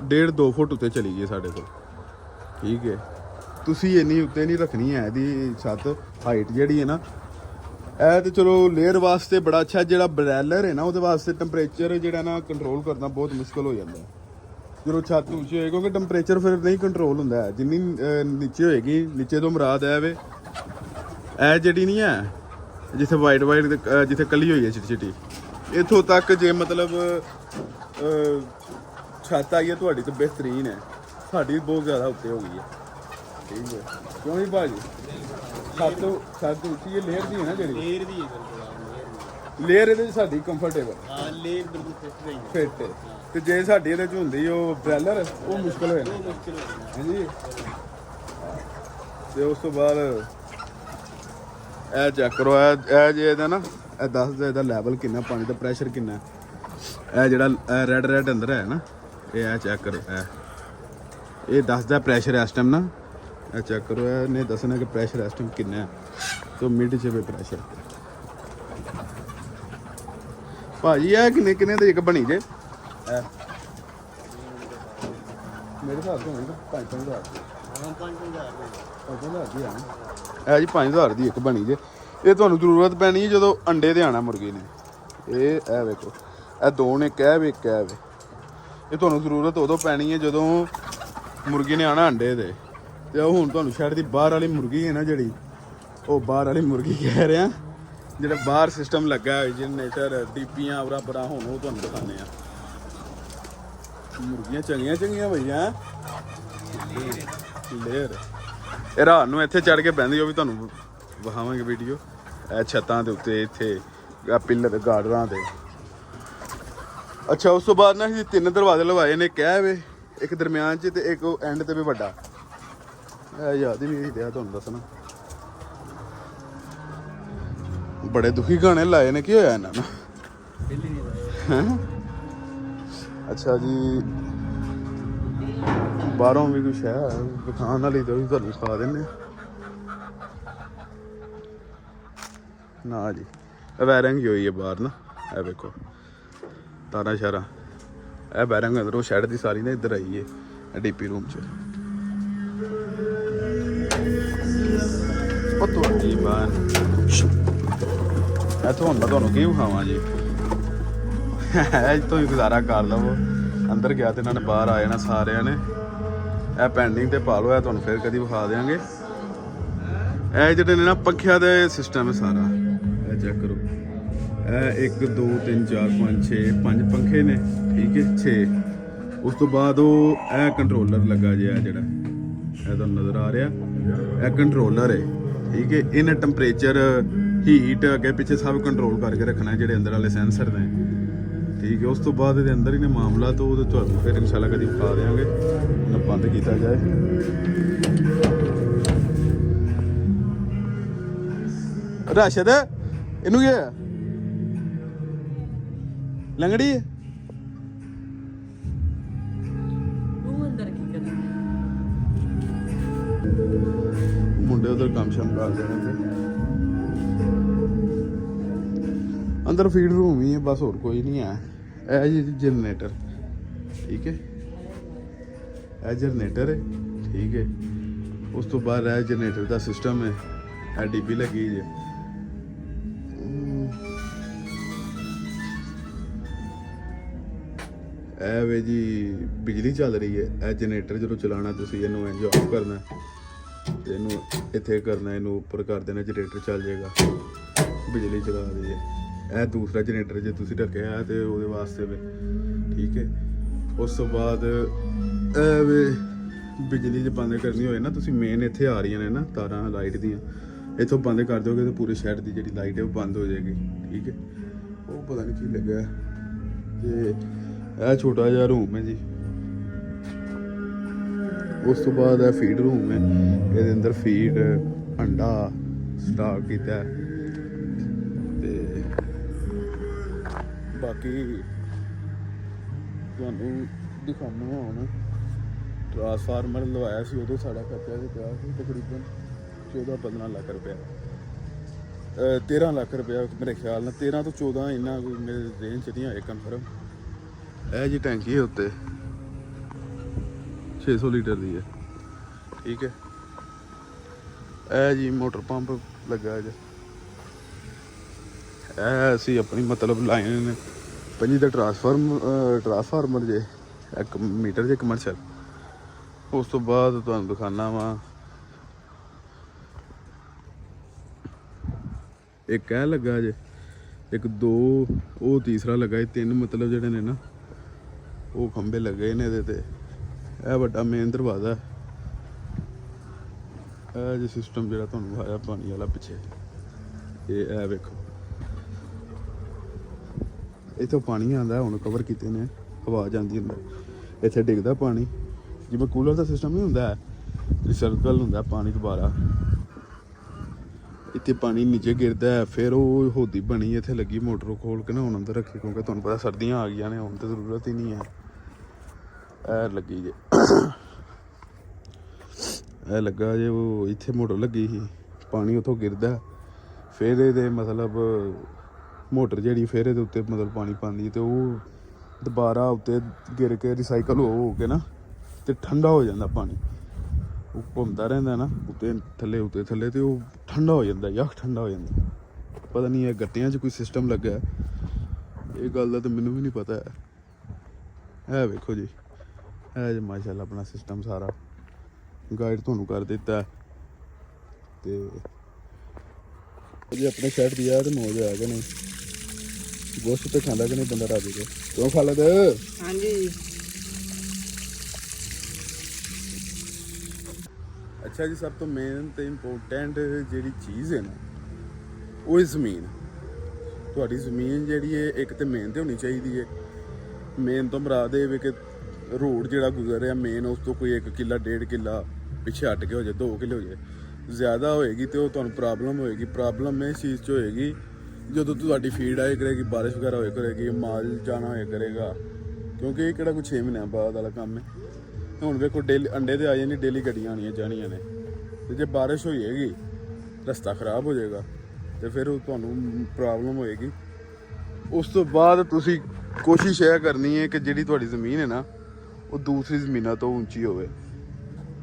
1.5-2 ਫੁੱਟ ਉੱਤੇ ਚਲੀ ਗਈ ਸਾਡੇ ਕੋਲ। ਠੀਕ ਹੈ। ਤੁਸੀਂ ਇੰਨੀ ਉੱਤੇ ਨਹੀਂ ਰੱਖਣੀ ਹੈ ਇਹਦੀ ਛੱਤ, ਹਾਈਟ ਜਿਹੜੀ ਹੈ ਨਾ। ਇਹ ਤੇ ਚਲੋ ਲੇਅਰ ਵਾਸਤੇ ਬੜਾ ਅੱਛਾ, ਜਿਹੜਾ ਬਰੈਲਰ ਹੈ ਨਾ ਉਹਦੇ ਵਾਸਤੇ ਟੈਂਪਰੇਚਰ ਜਿਹੜਾ ਨਾ ਕੰਟਰੋਲ ਕਰਨਾ ਬਹੁਤ ਮੁਸ਼ਕਿਲ ਹੋ ਜਾਂਦਾ ਜਦੋਂ ਛੱਤ ਉੱਚੀ ਹੋਏ, ਕਿਉਂਕਿ ਟੈਂਪਰੇਚਰ ਫਿਰ ਨਹੀਂ ਕੰਟਰੋਲ ਹੁੰਦਾ ਹੈ। ਜਿੰਨੀ ਨੀਚੇ ਹੋਏਗੀ, ਨੀਚੇ ਤੋਂ ਮੁਰਾਦ ਹੈ ਵੇ ਇਹ ਜਿਹੜੀ ਨਹੀਂ ਹੈ ਜਿੱਥੇ ਵਾਈਟ ਜਿੱਥੇ ਕੱਲੀ ਹੋਈ ਹੈ ਚਿੱਟੀ ਚਿੱਟੀ, ਇੱਥੋਂ ਤੱਕ ਜੇ ਮਤਲਬ ਛੱਤ ਆਈ ਹੈ ਤੁਹਾਡੀ ਤਾਂ ਬਿਹਤਰੀਨ ਹੈ, ਸਾਡੀ ਬਹੁਤ ਜ਼ਿਆਦਾ ਉੱਤੇ ਹੋ ਗਈ ਹੈ। ਠੀਕ ਹੈ। ਕਿਉਂ ਜੀ ਭਾਜੀ? ਛੱਤ ਉੱਚੀ ਹੈ, ਲੇਅਰ ਦੀ ਹੈ ਨਾ, ਜਿਹੜੀ ਲੇਅਰ ਦੀ ਹੈ, ਲੇਅਰ ਇਹਦੇ 'ਚ ਸਾਡੀ ਕੰਫਰਟੇਬਲ, ਹਾਂ ਲੇਅਰ ਬਿਲਕੁਲ ਫਿੱਟ ਹੈ। ਤੇ ਜੇ ਸਾਡੀ ਇਹਦੇ 'ਚ ਹੁੰਦੀ ਉਹ ਬ੍ਰੈਲਰ, ਉਹ ਮੁਸ਼ਕਿਲ ਹੋ ਜਾਣਾ। ਹਾਂਜੀ। ਤੇ ਉਸ ਤੋਂ ਬਾਅਦ ਇਹ ਚੈੱਕ ਕਰੋ, ਇਹ ਜੇ ਇਹਦਾ ਨਾ ਇਹ ਦੱਸਦਾ ਇਹਦਾ ਲੈਵਲ ਕਿੰਨਾ, ਪਾਣੀ ਦਾ ਪ੍ਰੈਸ਼ਰ ਕਿੰਨਾ। ਇਹ ਜਿਹੜਾ ਰੈਡ ਅੰਦਰ ਹੈ ਨਾ, ਇਹ ਚੈੱਕ ਕਰੋ, ਇਹ ਦੱਸਦਾ ਪ੍ਰੈਸ਼ਰ ਇਸ ਟਾਈਮ ਨਾ। ਇਹ ਚੈੱਕ ਕਰੋ, ਇਹਨੇ ਦੱਸਣਾ ਕਿ ਪ੍ਰੈਸ਼ਰ ਇਸ ਟਾਈਮ ਕਿੰਨਾ ਹੈ, ਤੋਂ ਮਿਡ 'ਚ ਵੀ ਪ੍ਰੈਸ਼ਰ। ਭਾਜੀ ਇਹ ਕਿੰਨੇ ਦੇ ਇੱਕ ਬਣੀ ਜੇ? ਮੇਰੇ ਹਿਸਾਬ ਤੋਂ ਹੋਣੀ 5,000 ਦੀ ਆ। ਇਹ ਜੀ 5,000 ਦੀ ਇੱਕ ਬਣੀ ਜੇ। ਇਹ ਤੁਹਾਨੂੰ ਜ਼ਰੂਰਤ ਪੈਣੀ ਹੈ ਜਦੋਂ ਅੰਡੇ ਤੇ ਆਉਣਾ ਮੁਰਗੀ ਨੇ। ਇਹ ਵੇਖੋ, ਇਹ 2 ਨੇ, ਇੱਕ ਇਹ ਵੇ, ਇੱਕ ਇਹ ਵੇ। ਇਹ ਤੁਹਾਨੂੰ ਜ਼ਰੂਰਤ ਉਦੋਂ ਪੈਣੀ ਹੈ ਜਦੋਂ ਮੁਰਗੀ ਨੇ ਆਉਣਾ ਅੰਡੇ ਤੇ। ਤੇ ਉਹ ਹੁਣ ਤੁਹਾਨੂੰ ਸ਼ਹਿਰ ਦੀ ਬਾਹਰ ਵਾਲੀ ਮੁਰਗੀ ਹੈ ਨਾ ਜਿਹੜੀ, ਉਹ ਬਾਹਰ ਵਾਲੀ ਮੁਰਗੀ ਕਹਿ ਰਿਹਾ, ਜਿਹੜਾ ਬਾਹਰ ਸਿਸਟਮ ਲੱਗਾ ਹੋਇਆ ਜਨਰੇਟਰ, ਡੀਪੀਆਂ ਉਰਾ ਪਰਾ, ਹੁਣ ਉਹ ਤੁਹਾਨੂੰ ਦਿਖਾਉਂਦੇ ਆ। ਮੁਰਗੀਆਂ ਚੰਗੀਆਂ ਭਈਆ, ਲੇਅਰ। ਇਹ ਰਾਤ ਨੂੰ ਇੱਥੇ ਚੜ੍ਹ ਕੇ ਬਹਿੰਦੀ, ਉਹ ਵੀ ਤੁਹਾਨੂੰ ਵਿਖਾਵਾਂਗੇ ਵੀਡੀਓ। ਇਹ ਛੱਤਾਂ ਦੇ ਉੱਤੇ, ਇੱਥੇ ਪਿੱਲਰ ਗਾਰਡਰਾਂ ਦੇ। ਅੱਛਾ ਉਸ ਤੋਂ ਬਾਅਦ ਨਾ ਅਸੀਂ 3 ਦਰਵਾਜ਼ੇ ਲਵਾਏ ਨੇ, ਕਹਿ ਵੇ ਇੱਕ ਦਰਮਿਆਨ 'ਚ ਤੇ ਇੱਕ ਐਂਡ ਤੇ ਵੀ ਵੱਡਾ। ਇਹ ਯਾਦ ਹੀ ਨਹੀਂ ਰਿਹਾ ਤੁਹਾਨੂੰ ਦੱਸਣਾ। ਬੜੇ ਦੁਖੀ ਗਾਣੇ ਲਾਏ ਨੇ, ਕੀ ਹੋਇਆ ਇਹਨਾਂ ਨੂੰ? ਹੈਂ? ਅੱਛਾ ਜੀ ਬਾਹਰੋਂ ਵੀ ਕੁਛ ਹੈ ਵਿਖਾਉਣ ਵਾਲੀ, ਤਾਂ ਵੀ ਤੁਹਾਨੂੰ ਖਾ ਦਿੰਦੇ ਨਾ ਜੀ। ਵਾਇਰਿੰਗ ਹੀ ਹੋਈ ਹੈ ਬਾਹਰ ਨਾ, ਇਹ ਵੇਖੋ ਤਾਰਾਂ ਸ਼ਾਰਾਂ, ਇਹ ਵਾਇਰਿੰਗ ਅੰਦਰੋਂ ਸ਼ੈਡ ਦੀ ਸਾਰੀ ਨਾ ਇੱਧਰ ਆਈ ਹੈ ਡੀਪੀ ਰੂਮ 'ਚ। ਉਹ ਤੁਹਾਡੀ ਬਾਨ ਇੱਥੋਂ ਹੁਣ ਮੈਂ ਤੁਹਾਨੂੰ ਕੀ ਵਿਖਾਵਾਂ ਜੀ। ਇੱਥੋਂ ਹੀ ਗੁਜ਼ਾਰਾ ਕਰ ਲਵੋ। ਅੰਦਰ ਗਿਆ ਤੇ ਇਹਨਾਂ ਨੇ ਬਾਹਰ ਆ ਜਾਣਾ ਸਾਰਿਆਂ ਨੇ। ਇਹ ਪੈਂਡਿੰਗ ਤੇ ਪਾ ਲਓ, ਇਹ ਤੁਹਾਨੂੰ ਫਿਰ ਕਦੀ ਵਿਖਾ ਦਿਆਂਗੇ। ਇਹ ਜਿਹੜੇ ਨੇ ਨਾ ਪੱਖਿਆਂ ਦੇ ਸਿਸਟਮ ਹੈ ਸਾਰਾ, ਇਹ ਚੈੱਕ ਕਰੋ। ਇਹ 1 2 3 4 5 6 5 ਪੰਖੇ ਨੇ, ਠੀਕ ਹੈ 6। ਉਸ ਤੋਂ ਬਾਅਦ ਉਹ ਇਹ ਕੰਟਰੋਲਰ ਲੱਗਾ ਜਿਹਾ ਜਿਹੜਾ ਇਹ ਤੁਹਾਨੂੰ ਨਜ਼ਰ ਆ ਰਿਹਾ, ਇਹ ਕੰਟਰੋਲਰ ਹੈ, ਠੀਕ ਹੈ। ਇਹਨੇ ਟੈਂਪਰੇਚਰ ਹੀਟ ਅੱਗੇ ਪਿੱਛੇ ਸਭ ਕੰਟਰੋਲ ਕਰਕੇ ਰੱਖਣਾ, ਜਿਹੜੇ ਅੰਦਰ ਵਾਲੇ ਸੈਂਸਰ ਨੇ, ਠੀਕ ਹੈ। ਉਸ ਤੋਂ ਬਾਅਦ ਇਹਦੇ ਅੰਦਰ ਹੀ ਨੇ ਮਾਮਲਾ, ਤਾਂ ਉਹ ਤੁਹਾਨੂੰ ਫਿਰ ਇਨਸ਼ਾਅੱਲਾ ਕਦੀ ਵਿਖਾ ਦੇਵਾਂਗੇ। ਉਹਨਾਂ ਬੰਦ ਕੀਤਾ ਜਾਏ। ਰਾਸ਼ਦ ਇਹਨੂੰ ਕੀ ਹੈ? ਲੰਗੜੀ ਹੈ। ਤੂੰ ਅੰਦਰ ਕੀ ਕਰਦਾ? ਮੁੰਡੇ ਉਧਰ ਕੰਮ ਸ਼ਮ ਕਰਦੇ ਨੇ ਤੇ ਅੰਦਰ ਫੀਡ ਰੂਮ ਹੀ ਹੈ ਬਸ, ਹੋਰ ਕੋਈ ਨਹੀਂ ਹੈ। ਇਹ ਜੀ ਜਨਰੇਟਰ, ਠੀਕ ਹੈ, ਇਹ ਜਨਰੇਟਰ ਹੈ, ਠੀਕ ਹੈ। ਉਸ ਤੋਂ ਬਾਅਦ ਇਹ ਜਨਰੇਟਰ ਦਾ ਸਿਸਟਮ ਹੈ, ਇਹ ਡੀਪੀ ਲੱਗੀ ਜੇ। ਇਹ ਵੇ ਜੀ ਬਿਜਲੀ ਚੱਲ ਰਹੀ ਹੈ। ਇਹ ਜਨਰੇਟਰ ਜਦੋਂ ਚਲਾਉਣਾ ਤੁਸੀਂ ਇਹਨੂੰ ਇੰਜ ਆਫ ਕਰਨਾ ਤੇ ਇਹਨੂੰ ਇੱਥੇ ਕਰਨਾ, ਇਹਨੂੰ ਉੱਪਰ ਕਰ ਦੇਣਾ, ਜਨਰੇਟਰ ਚੱਲ ਜਾਏਗਾ, ਬਿਜਲੀ ਚਲਾ ਰਹੀ ਹੈ। ਇਹ ਦੂਸਰਾ ਜਨਰੇਟਰ ਜੇ ਤੁਸੀਂ ਰੱਖਿਆ ਤੇ ਉਹਦੇ ਵਾਸਤੇ ਵੀ, ਠੀਕ ਹੈ। ਉਸ ਤੋਂ ਬਾਅਦ ਇਹ ਵੇ ਬਿਜਲੀ ਜੇ ਬੰਦ ਕਰਨੀ ਹੋਏ ਨਾ ਤੁਸੀਂ, ਮੇਨ ਇੱਥੇ ਆ ਰਹੀਆਂ ਨੇ ਨਾ ਤਾਰਾਂ ਲਾਈਟ ਦੀਆਂ, ਇੱਥੋਂ ਬੰਦ ਕਰ ਦਿਓਗੇ ਤਾਂ ਪੂਰੇ ਸ਼ੈਡ ਦੀ ਜਿਹੜੀ ਲਾਈਟ ਹੈ ਉਹ ਬੰਦ ਹੋ ਜਾਏਗੀ, ਠੀਕ ਹੈ। ਉਹ ਪਤਾ ਨਹੀਂ ਕੀ ਲੱਗਾ। ਤੇ ਇਹ ਛੋਟਾ ਜਿਹਾ ਰੂਮ ਹੈ ਜੀ। ਉਸ ਤੋਂ ਬਾਅਦ ਇਹ ਫੀਡ ਰੂਮ ਹੈ, ਇਹਦੇ ਅੰਦਰ ਫੀਡ ਅੰਡਾ ਸਟਾਕ ਕੀਤਾ ਤੇ ਬਾਕੀ ਤੁਹਾਨੂੰ ਦਿਖਾਉਂਦਾ ਹੁਣ। ਟਰਾਂਸਫਾਰਮਰ ਲਵਾਇਆ ਸੀ, ਉਦੋਂ ਸਾਡਾ ਖਰਚਾ ਵੀ ਪਿਆ ਸੀ ਤਕਰੀਬਨ 14-15 ਲੱਖ ਰੁਪਇਆ, 13 ਲੱਖ ਰੁਪਇਆ ਮੇਰੇ ਖਿਆਲ ਨਾਲ, 13 ਤੋਂ 14 ਇੰਨਾ ਮੇਰੇ ਰੇਂਜ 'ਚ ਨਹੀਂ ਆਏ ਕਨਫਰਮ। ਇਹ ਜੀ ਟੈਂਕੀ ਹੈ ਉੱਤੇ 600 ਲੀਟਰ ਦੀ ਹੈ, ਠੀਕ ਹੈ। ਇਹ ਜੀ ਮੋਟਰ ਪੰਪ ਲੱਗਾ ਜੀ। ਇਹ ਅਸੀਂ ਆਪਣੀ ਮਤਲਬ ਲਾਈਨ 5 ਦਾ ਟਰਾਂਸਫਾਰਮਰ ਜੇ 1 ਮੀਟਰ ਜੇ ਕਮਰਸ਼ਲ। ਉਸ ਤੋਂ ਬਾਅਦ ਤੁਹਾਨੂੰ ਦਿਖਾਣਾ ਵਾ ਇੱਕ ਇਹ ਲੱਗਾ ਜੇ, ਇੱਕ 2 ਉਹ ਤੀਸਰਾ ਲੱਗਾ, ਇਹ 3 ਮਤਲਬ ਜਿਹੜੇ ਨੇ ਨਾ ਉਹ ਖੰਭੇ ਲੱਗੇ ਨੇ ਇਹਦੇ ਤੇ। ਇਹ ਵੱਡਾ ਮੇਨ ਦਰਵਾਜ਼ਾ, ਇਹ ਜੀ ਸਿਸਟਮ ਜਿਹੜਾ ਤੁਹਾਨੂੰ ਵਿਖਾਇਆ ਪਾਣੀ ਵਾਲਾ ਪਿੱਛੇ, ਇਹ ਵੇਖੋ ਇੱਥੋਂ ਪਾਣੀ ਆਉਂਦਾ, ਹੁਣ ਕਵਰ ਕੀਤੇ ਨੇ, ਹਵਾ ਜਾਂਦੀ ਅੰਦਰ, ਇੱਥੇ ਡਿੱਗਦਾ ਪਾਣੀ, ਜਿਵੇਂ ਕੂਲਰ ਦਾ ਸਿਸਟਮ ਨਹੀਂ ਹੁੰਦਾ, ਰਿਸਰਕਲ ਹੁੰਦਾ ਪਾਣੀ ਦੁਬਾਰਾ, ਇੱਥੇ ਪਾਣੀ ਨੀਚੇ ਗਿਰਦਾ। ਫਿਰ ਉਹ ਹੋਦੀ ਬਣੀ ਇੱਥੇ ਲੱਗੀ, ਮੋਟਰ ਖੋਲ ਕੇ ਨਾ ਹੁਣ ਅੰਦਰ ਰੱਖੀ, ਕਿਉਂਕਿ ਤੁਹਾਨੂੰ ਪਤਾ ਸਰਦੀਆਂ ਆ ਗਈਆਂ ਨੇ, ਹੁਣ ਤਾਂ ਜ਼ਰੂਰਤ ਹੀ ਨਹੀਂ ਹੈ। ਇਹ ਲੱਗੀ ਜੇ, ਇਹ ਲੱਗਾ ਜੇ, ਉਹ ਇੱਥੇ ਮੋਟਰ ਲੱਗੀ ਸੀ, ਪਾਣੀ ਉੱਥੋਂ ਗਿਰਦਾ, ਫਿਰ ਇਹਦੇ ਮਤਲਬ ਮੋਟਰ ਜਿਹੜੀ ਫਿਰ ਇਹਦੇ ਉੱਤੇ ਮਤਲਬ ਪਾਣੀ ਪਾਉਂਦੀ ਤੇ ਉਹ ਦੁਬਾਰਾ ਉੱਤੇ ਗਿਰ ਕੇ ਰਿਸਾਈਕਲ ਹੋ ਕੇ ਨਾ ਤੇ ਠੰਡਾ ਹੋ ਜਾਂਦਾ ਪਾਣੀ। ਉਹ ਘੁੰਮਦਾ ਰਹਿੰਦਾ ਨਾ ਉੱਤੇ ਥੱਲੇ ਤੇ ਉਹ ਠੰਡਾ ਹੋ ਜਾਂਦਾ, ਯੱਖ ਠੰਡਾ ਹੋ ਜਾਂਦਾ। ਪਤਾ ਨਹੀਂ ਇਹ ਗੱਟਿਆਂ 'ਚ ਕੋਈ ਸਿਸਟਮ ਲੱਗਾ, ਇਹ ਗੱਲ ਦਾ ਤਾਂ ਮੈਨੂੰ ਵੀ ਨਹੀਂ ਪਤਾ ਹੈ। ਇਹ ਵੇਖੋ ਜੀ, ਇਹ ਜੀ ਮਾਸ਼ਾਅੱਲਾ ਆਪਣਾ ਸਿਸਟਮ ਸਾਰਾ ਗਾਈਡ ਤੁਹਾਨੂੰ ਕਰ ਦਿੱਤਾ। ਤੇ ਜੇ ਆਪਣੇ ਸ਼ੈਡ ਦੀ ਆ ਤੇ ਮੌਜ ਆ ਕਿ ਨਹੀਂ, ਗੋਸ਼ਤ ਤੇ ਖਾਂਦਾ ਕਿ ਨਹੀਂ ਬੰਦਾ ਰਾਜੀ ਕੇ, ਕਿਉਂ ਖਾਲਦ? ਹਾਂਜੀ। ਅੱਛਾ ਜੀ, ਸਭ ਤੋਂ ਮੇਨ ਤੇ ਇੰਪੋਰਟੈਂਟ ਜਿਹੜੀ ਚੀਜ਼ ਹੈ ਨਾ, ਉਹ ਹੈ ਜ਼ਮੀਨ। ਤੁਹਾਡੀ ਜ਼ਮੀਨ ਜਿਹੜੀ ਹੈ ਇੱਕ ਤੇ ਮੇਨ ਤੇ ਹੋਣੀ ਚਾਹੀਦੀ ਹੈ, ਮੇਨ ਤੋਂ ਮੁਰਾਦ ਇਹ ਵੀ ਕਿ ਰੋਡ ਜਿਹੜਾ ਗੁਜ਼ਰ ਰਿਹਾ ਮੇਨ ਉਸ ਤੋਂ ਕੋਈ 1 ਕਿੱਲਾ 1.5 ਕਿੱਲਾ ਪਿੱਛੇ ਹਟ ਕੇ ਹੋ ਜਾਏ 2 ਕਿੱਲੇ ਹੋ ਜਾਏ ਜ਼ਿਆਦਾ ਹੋਏਗੀ ਤੇ ਉਹ ਤੁਹਾਨੂੰ ਪ੍ਰੋਬਲਮ ਹੋਏਗੀ। ਪ੍ਰੋਬਲਮ ਇਸ ਚੀਜ਼ 'ਚ ਹੋਏਗੀ ਜਦੋਂ ਤੁਹਾਡੀ ਫੀਡ ਆਏ ਕਰੇਗੀ, ਬਾਰਿਸ਼ ਵਗੈਰਾ ਹੋਏ ਕਰੇਗੀ, ਮਾਲ ਜਾਣਾ ਹੋਏ ਕਰੇਗਾ, ਕਿਉਂਕਿ ਇਹ ਕਿਹੜਾ ਕੋਈ 6 ਮਹੀਨਿਆਂ ਬਾਅਦ ਵਾਲਾ ਕੰਮ ਹੈ। ਹੁਣ ਵੇਖੋ ਡੇਲੀ ਅੰਡੇ ਤੇ ਆ ਜਾਂਦੀ, ਡੇਲੀ ਗੱਡੀਆਂ ਆਉਣੀਆਂ ਜਾਣੀਆਂ ਨੇ, ਤੇ ਜੇ ਬਾਰਿਸ਼ ਹੋਏਗੀ ਰਸਤਾ ਖਰਾਬ ਹੋ ਜਾਏਗਾ ਤੇ ਫਿਰ ਉਹ ਤੁਹਾਨੂੰ ਪ੍ਰੋਬਲਮ ਹੋਏਗੀ। ਉਸ ਤੋਂ ਬਾਅਦ ਤੁਸੀਂ ਕੋਸ਼ਿਸ਼ ਇਹ ਕਰਨੀ ਹੈ ਕਿ ਜਿਹੜੀ ਤੁਹਾਡੀ ਜ਼ਮੀਨ ਹੈ ਨਾ ਉਹ ਦੂਸਰੀ ਜ਼ਮੀਨਾਂ ਤੋਂ ਉੱਚੀ ਹੋਵੇ।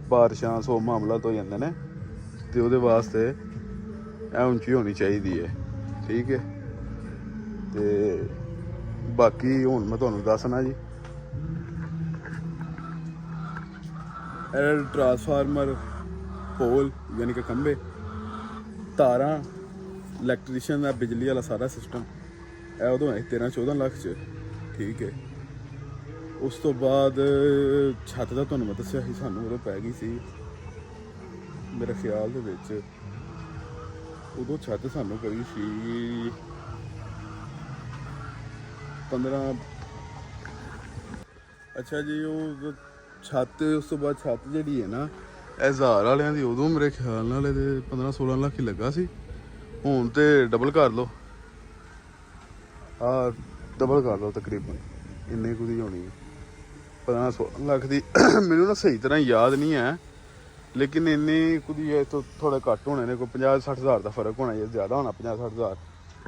ਬਾਰਿਸ਼ਾਂ 100 ਮਾਮਲਾਤ ਹੋ ਜਾਂਦੇ ਨੇ ਤੇ ਉਹਦੇ ਵਾਸਤੇ ਇਹ ਉੱਚੀ ਹੋਣੀ ਚਾਹੀਦੀ ਹੈ, ਠੀਕ ਹੈ। ਤੇ ਬਾਕੀ ਹੁਣ ਮੈਂ ਤੁਹਾਨੂੰ ਦੱਸਣਾ ਜੀ, ਇਹ ਟਰਾਂਸਫਾਰਮਰ, ਪੋਲ ਯਾਨੀ ਕਿ ਖੰਭੇ, ਤਾਰਾਂ, ਇਲੈਕਟ੍ਰੀਸ਼ੀਅਨ ਦਾ ਬਿਜਲੀ ਵਾਲਾ ਸਾਰਾ ਸਿਸਟਮ ਇਹ ਉਦੋਂ ਹੈ 13-14 ਲੱਖ 'ਚ, ਠੀਕ ਹੈ। ਉਸ ਤੋਂ ਬਾਅਦ ਛੱਤ ਦਾ ਤੁਹਾਨੂੰ ਮੈਂ ਦੱਸਿਆ ਸੀ ਸਾਨੂੰ ਉਦੋਂ ਪੈ ਗਈ ਸੀ ਮੇਰੇ ਖਿਆਲ ਦੇ ਵਿੱਚ, ਉਦੋਂ ਛੱਤ ਸਾਨੂੰ ਪਈ ਸੀ 15। ਅੱਛਾ ਜੀ, ਉਹ ਛੱਤ ਉਸ ਤੋਂ ਬਾਅਦ ਛੱਤ ਜਿਹੜੀ ਹੈ ਨਾ ਇਹ 1000 ਵਾਲਿਆਂ ਦੀ ਉਦੋਂ ਮੇਰੇ ਖਿਆਲ ਨਾਲ ਇਹਦੇ 15-16 ਲੱਖ ਹੀ ਲੱਗਾ ਸੀ। ਹੁਣ ਤੇ ਡਬਲ ਕਰ ਲਓ, ਡਬਲ ਕਰ ਲਓ, ਤਕਰੀਬਨ ਇੰਨੇ ਕੁ ਦੀ ਹੋਣੀ 15-16 ਲੱਖ ਦੀ। ਮੈਨੂੰ ਨਾ ਸਹੀ ਤਰ੍ਹਾਂ ਯਾਦ ਨਹੀਂ ਹੈ, ਲੇਕਿਨ ਇੰਨੀ ਕੁ ਦੀ ਹੈ, ਤੋਂ ਥੋੜਾ ਘੱਟ ਹੋਣੇ ਨੇ, ਕੋਈ 50-60 ਹਜ਼ਾਰ ਦਾ ਫਰਕ ਹੋਣਾ ਜਾਂ ਜ਼ਿਆਦਾ ਹੋਣਾ 50-60 ਹਜ਼ਾਰ,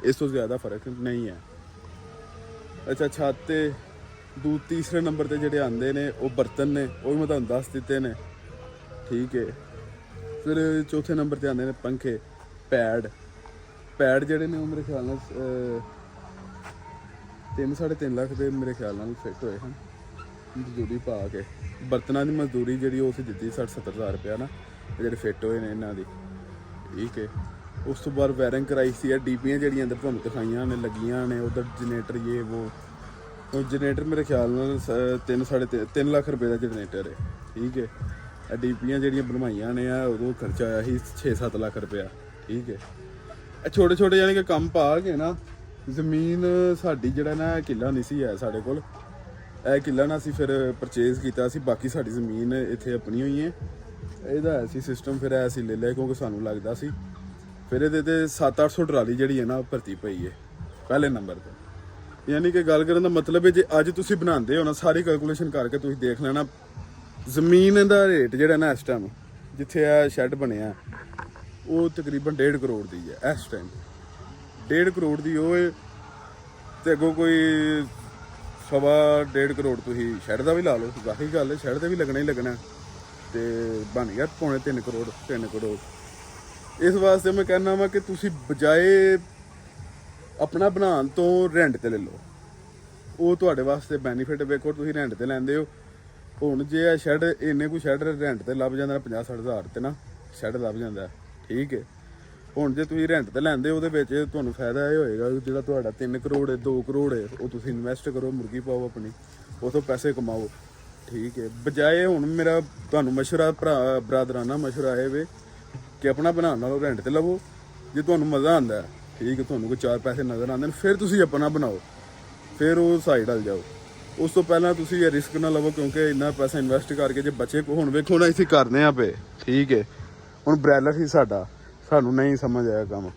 ਇਸ ਤੋਂ ਜ਼ਿਆਦਾ ਫਰਕ ਨਹੀਂ ਹੈ। ਅੱਛਾ, ਛੱਤ ਤੇ ਤੀਸਰੇ ਨੰਬਰ ਤੇ ਜਿਹੜੇ ਆਉਂਦੇ ਨੇ ਉਹ ਬਰਤਨ ਨੇ, ਉਹ ਵੀ ਮੈਂ ਤੁਹਾਨੂੰ ਦੱਸ ਦਿੱਤੇ ਨੇ, ਠੀਕ ਹੈ। ਫਿਰ ਚੌਥੇ ਨੰਬਰ ਤੇ ਆਉਂਦੇ ਨੇ ਪੰਖੇ, ਪੈਡ ਜਿਹੜੇ ਨੇ ਉਹ ਮੇਰੇ ਖਿਆਲ ਨਾਲ 3-3.5 ਲੱਖ ਦੇ ਮੇਰੇ ਖਿਆਲ ਨਾਲ ਫਿੱਟ ਹੋਏ ਹਨ ਮਜ਼ਦੂਰੀ ਪਾ ਕੇ। ਬਰਤਨਾਂ ਦੀ ਮਜ਼ਦੂਰੀ ਜਿਹੜੀ ਉਹ ਅਸੀਂ ਦਿੱਤੀ 60-70 ਹਜ਼ਾਰ ਰੁਪਇਆ ਨਾ, ਜਿਹੜੇ ਫਿੱਟ ਹੋਏ ਨੇ ਇਹਨਾਂ ਦੀ, ਠੀਕ ਹੈ। ਉਸ ਤੋਂ ਬਾਅਦ ਵਾਇਰਿੰਗ ਕਰਾਈ ਸੀ, ਇਹ ਡੀਪੀਆਂ ਜਿਹੜੀਆਂ ਅੰਦਰ ਤੁਹਾਨੂੰ ਦਿਖਾਈਆਂ ਨੇ ਲੱਗੀਆਂ ਨੇ, ਉਧਰ ਜਨਰੇਟਰ ਉਹ ਜਨਰੇਟਰ ਮੇਰੇ ਖਿਆਲ ਨਾਲ 3-3.5 ਲੱਖ ਰੁਪਏ ਦਾ ਜਨਰੇਟਰ ਹੈ, ਠੀਕ ਹੈ। ਇਹ ਡੀਪੀਆਂ ਜਿਹੜੀਆਂ ਬਣਵਾਈਆਂ ਨੇ ਆ ਉਦੋਂ ਖਰਚਾ ਆਇਆ ਸੀ 6-7 ਲੱਖ ਰੁਪਇਆ, ਠੀਕ ਹੈ। ਇਹ ਛੋਟੇ ਛੋਟੇ ਯਾਨੀ ਕਿ ਕੰਮ ਪਾ ਕੇ ਨਾ ਜ਼ਮੀਨ ਸਾਡੀ ਜਿਹੜਾ ਨਾ ਕਿੱਲਾ ਨਹੀਂ ਸੀ ਹੈ ਸਾਡੇ ਕੋਲ, ਇਹ ਕਿੱਲਾ ਨਾ ਅਸੀਂ ਫਿਰ ਪਰਚੇਜ਼ ਕੀਤਾ ਸੀ। ਬਾਕੀ ਸਾਡੀ ਜ਼ਮੀਨ ਇੱਥੇ ਆਪਣੀ ਹੋਈ ਹੈ, ਇਹਦਾ ਐਸੀ ਸਿਸਟਮ ਫਿਰ ਐਸੀ ਲੈ ਲਿਆ ਕਿਉਂਕਿ ਸਾਨੂੰ ਲੱਗਦਾ ਸੀ। ਫਿਰ ਇਹਦੇ ਤੇ 700-800 ਟਰਾਲੀ ਜਿਹੜੀ ਹੈ ਨਾ ਉਹ ਭਰਤੀ ਪਈ ਹੈ ਪਹਿਲੇ ਨੰਬਰ ਤੇ। ਯਾਨੀ ਕਿ ਗੱਲ ਕਰਨ ਦਾ ਮਤਲਬ ਹੈ ਜੇ ਅੱਜ ਤੁਸੀਂ ਬਣਾਉਂਦੇ ਹੋ ਨਾ, ਸਾਰੀ ਕੈਲਕੂਲੇਸ਼ਨ ਕਰਕੇ ਤੁਸੀਂ ਦੇਖ ਲੈਣਾ ਜ਼ਮੀਨ ਦਾ ਰੇਟ ਜਿਹੜਾ ਨਾ ਇਸ ਟਾਈਮ ਜਿੱਥੇ ਇਹ ਸ਼ੈੱਡ ਬਣਿਆ ਉਹ ਤਕਰੀਬਨ 1.5 ਕਰੋੜ ਦੀ ਹੈ ਇਸ ਟਾਈਮ, 1.5 ਕਰੋੜ ਦੀ ਉਹ ਹੈ। ਤੇ ਅੱਗੋਂ ਕੋਈ 1.25 ਕਰੋੜ ਤੁਸੀਂ ਸ਼ੈੱਡ ਦਾ ਵੀ ਲਾ ਲਓ, ਵਾਕਈ ਗੱਲ ਹੈ, ਸ਼ੈੱਡ ਤੇ ਵੀ ਲੱਗਣਾ ਹੀ ਲੱਗਣਾ, ਤੇ ਬਣ ਗਿਆ 3 ਕਰੋੜ। ਇਸ ਵਾਸਤੇ ਮੈਂ ਕਹਿੰਦਾ ਵਾ ਕਿ ਤੁਸੀਂ ਬਜਾਏ ਆਪਣਾ ਬਣਾਉਣ ਤੋਂ ਰੈਂਟ ਤੇ ਲੈ ਲਓ, ਉਹ ਤੁਹਾਡੇ ਵਾਸਤੇ ਬੈਨੀਫਿਟ। ਵੇਖੋ ਤੁਸੀਂ ਰੈਂਟ ਤੇ ਲੈਂਦੇ ਹੋ, ਹੁਣ ਜੇ ਇਹ ਸ਼ੈੱਡ ਇੰਨੇ ਕੁ ਸ਼ੈੱਡ ਰੈਂਟ ਤੇ ਲੱਭ ਜਾਂਦਾ 50-60 ਹਜ਼ਾਰ ਤੇ ਨਾ ਸ਼ੈੱਡ ਲੱਭ ਜਾਂਦਾ, ਠੀਕ ਹੈ। ਹੁਣ ਜੇ ਤੁਸੀਂ ਰੈਂਟ ਤੇ ਲੈਂਦੇ ਉਹਦੇ ਵਿੱਚ ਤੁਹਾਨੂੰ ਫਾਇਦਾ ਇਹ ਹੋਏਗਾ ਜਿਹੜਾ ਤੁਹਾਡਾ 3 ਕਰੋੜ ਹੈ 2 ਕਰੋੜ ਹੈ ਉਹ ਤੁਸੀਂ ਇਨਵੈਸਟ ਕਰੋ, ਮੁਰਗੀ ਪਾਓ ਆਪਣੀ, ਉਹ ਤੋਂ ਪੈਸੇ ਕਮਾਓ, ਠੀਕ ਹੈ। ਬਜਾਏ ਹੁਣ ਮੇਰਾ ਤੁਹਾਨੂੰ ਮਸ਼ਵਰਾ ਬਰਾਦਰਾਨਾ ਮਸ਼ਵਰਾ ਇਹ ਵੇ ਕਿ ਆਪਣਾ ਬਣਾਉਣ ਨਾਲੋਂ ਰੈਂਟ ਤੇ ਲਵੋ, ਜੇ ਤੁਹਾਨੂੰ ਮਜ਼ਾ ਆਉਂਦਾ ਠੀਕ ਹੈ, ਤੁਹਾਨੂੰ ਕੋਈ 4 ਪੈਸੇ ਨਜ਼ਰ ਆਉਂਦੇ ਨੇ ਫਿਰ ਤੁਸੀਂ ਆਪਣਾ ਬਣਾਓ, ਫਿਰ ਉਹ ਸਾਈਡ ਵੱਲ ਜਾਓ। ਉਸ ਤੋਂ ਪਹਿਲਾਂ ਤੁਸੀਂ ਇਹ ਰਿਸਕ ਨਾ ਲਵੋ ਕਿਉਂਕਿ ਇੰਨਾ ਪੈਸਾ ਇਨਵੈਸਟ ਕਰਕੇ ਜੇ ਬੱਚੇ ਹੁਣ ਵੇਖੋ ਨਾ ਅਸੀਂ ਕਰਨੇ ਆ ਪਏ, ਠੀਕ ਹੈ। ਹੁਣ ਬ੍ਰੈਲਰ ਸੀ ਸਾਡਾ, ਸਾਨੂੰ ਨਹੀਂ ਸਮਝ ਆਇਆ ਕੰਮ,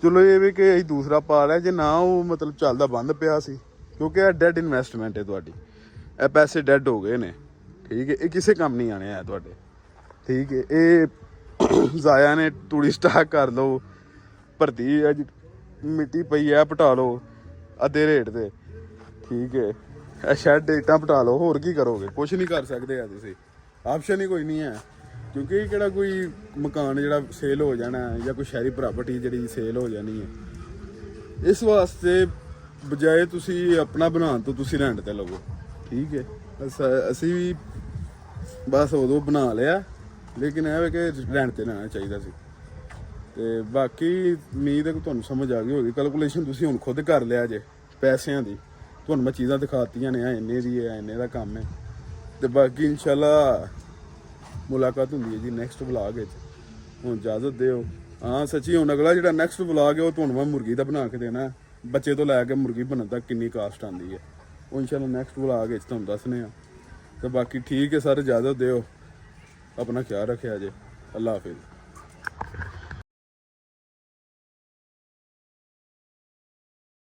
ਚਲੋ ਇਹ ਵੀ ਕਿ ਅਸੀਂ ਦੂਸਰਾ ਪਾ ਲਿਆ, ਜੇ ਨਾ ਉਹ ਮਤਲਬ ਚੱਲਦਾ ਬੰਦ ਪਿਆ ਸੀ ਕਿਉਂਕਿ ਇਹ ਡੈਡ ਇਨਵੈਸਟਮੈਂਟ ਹੈ ਤੁਹਾਡੀ, ਇਹ ਪੈਸੇ ਡੈਡ ਹੋ ਗਏ ਨੇ, ਠੀਕ ਹੈ। ਇਹ ਕਿਸੇ ਕੰਮ ਨਹੀਂ ਆਣੇ ਆ ਤੁਹਾਡੇ, ਠੀਕ ਹੈ। ਇਹ ਜ਼ਾਇਆ ਨੇ ਤੂੜੀ ਸਟਾਕ ਕਰ ਲਓ, ਭਰਤੀ ਅੱਜ ਮਿੱਟੀ ਪਈ ਹੈ ਪਟਾ ਲਓ ਅੱਧੇ ਰੇਟ ਤੇ, ਠੀਕ ਹੈ। ਇਹ ਸ਼ੈੱਡ ਇੱਟਾਂ ਪਟਾ ਲਓ, ਹੋਰ ਕੀ ਕਰੋਗੇ, ਕੁਛ ਨਹੀਂ ਕਰ ਸਕਦੇ ਆ ਤੁਸੀਂ, ਆਪਸ਼ਨ ਹੀ ਕੋਈ ਨਹੀਂ ਹੈ। ਕਿਉਂਕਿ ਇਹ ਕਿਹੜਾ ਕੋਈ ਮਕਾਨ ਜਿਹੜਾ ਸੇਲ ਹੋ ਜਾਣਾ ਜਾਂ ਕੋਈ ਸ਼ਹਿਰੀ ਪ੍ਰਾਪਰਟੀ ਜਿਹੜੀ ਸੇਲ ਹੋ ਜਾਣੀ ਹੈ। ਇਸ ਵਾਸਤੇ ਬਜਾਏ ਤੁਸੀਂ ਆਪਣਾ ਬਣਾਉਣ ਤੋਂ ਤੁਸੀਂ ਰੈਂਟ ਤੇ ਲਵੋ, ਠੀਕ ਹੈ। ਅਸੀਂ ਵੀ ਬਸ ਉਦੋਂ ਬਣਾ ਲਿਆ, ਲੇਕਿਨ ਇਹ ਵੇ ਕਿ ਰੈਂਟ ਤੇ ਲੈਣਾ ਚਾਹੀਦਾ ਸੀ। ਤੇ ਬਾਕੀ ਉਮੀਦ ਹੈ ਕਿ ਤੁਹਾਨੂੰ ਸਮਝ ਆ ਗਈ ਹੋਗੀ, ਕੈਲਕੂਲੇਸ਼ਨ ਤੁਸੀਂ ਹੁਣ ਖੁਦ ਕਰ ਲਿਆ ਜੇ ਪੈਸਿਆਂ ਦੀ, ਤੁਹਾਨੂੰ ਮੈਂ ਚੀਜ਼ਾਂ ਦਿਖਾਤੀਆਂ ਨੇ, ਇੰਨੇ ਦੀ ਹੈ, ਇੰਨੇ ਦਾ ਕੰਮ ਹੈ। ਤੇ ਬਾਕੀ ਇਨਸ਼ਾਅੱਲਾ ਮੁਲਾਕਾਤ ਹੁੰਦੀ ਹੈ ਜੀ ਨੈਕਸਟ ਵਲੌਗ ਵਿੱਚ। ਹੁਣ ਇਜਾਜ਼ਤ ਦਿਓ। ਹਾਂ ਸੱਚੀ, ਹੁਣ ਅਗਲਾ ਜਿਹੜਾ ਨੈਕਸਟ ਵਲੌਗ ਹੈ ਉਹ ਤੁਹਾਨੂੰ ਮੈਂ ਮੁਰਗੀ ਦਾ ਬਣਾ ਕੇ ਦੇਣਾ, ਬੱਚੇ ਤੋਂ ਲੈ ਕੇ ਮੁਰਗੀ ਬਣਨ ਤੱਕ ਕਿੰਨੀ ਕਾਸਟ ਆਉਂਦੀ ਹੈ, ਉਹ ਇਨਸ਼ਾਅੱਲਾ ਨੈਕਸਟ ਵਲੌਗ ਵਿੱਚ ਤੁਹਾਨੂੰ ਦੱਸਨੇ ਆ। ਤੇ ਬਾਕੀ ਠੀਕ ਹੈ ਸਰ, ਇਜਾਜ਼ਤ ਦਿਓ, ਆਪਣਾ ਖਿਆਲ ਰੱਖਿਆ ਜੇ। ਅੱਲਾ ਹਾਫਿਜ਼।